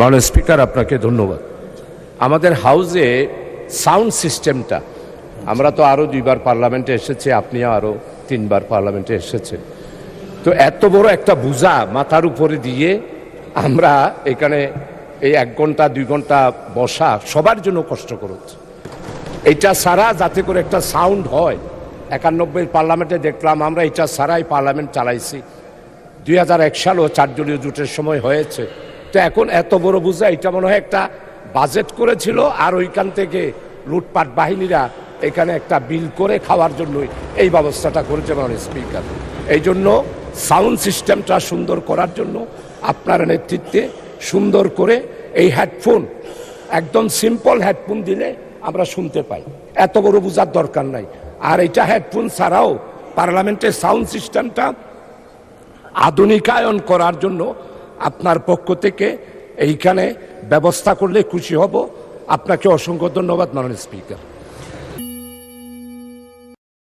মাননীয় স্পিকার, আপনাকে ধন্যবাদ। আমাদের হাউসে সাউন্ড সিস্টেমটা, আমরা তো আরও 2বার পার্লামেন্টে এসেছি, আপনিও আরও 3বার পার্লামেন্টে এসেছেন, তো এত বড় একটা বোঝা মাথার উপরে দিয়ে আমরা এখানে এই 1 ঘন্টা 2 ঘন্টা বসা সবার জন্য কষ্টকর হচ্ছে। এটা ছাড়া যাতে করে একটা সাউন্ড হয়, 91 পার্লামেন্টে দেখলাম আমরা এটা ছাড়াই পার্লামেন্ট চালাইছি। 2001 সালেও 4 দলীয় জোটের সময় হয়েছে। তো এখন এত বড় বোঝা, এটা মনে হয় একটা বাজেট করেছিল আর ওইখান থেকে লুটপাট বাহিনীরা এখানে একটা বিল করে খাওয়ার জন্যই এই ব্যবস্থাটা করেছে মাননীয় স্পিকার। এই জন্য সাউন্ড সিস্টেমটা সুন্দর করার জন্য আপনার নেতৃত্বে সুন্দর করে এই হেডফোন, একদম সিম্পল হেডফোন দিলে আমরা শুনতে পাই, এত বড় বোঝার দরকার নাই। আর এটা হেডফোন ছাড়াও পার্লামেন্টের সাউন্ড সিস্টেমটা আধুনিকায়ন করার জন্য আপনার পক্ষ থেকে এইখানে ব্যবস্থা করলে খুশি হব। আপনাকে অসংখ্য ধন্যবাদ মাননীয় স্পিকার।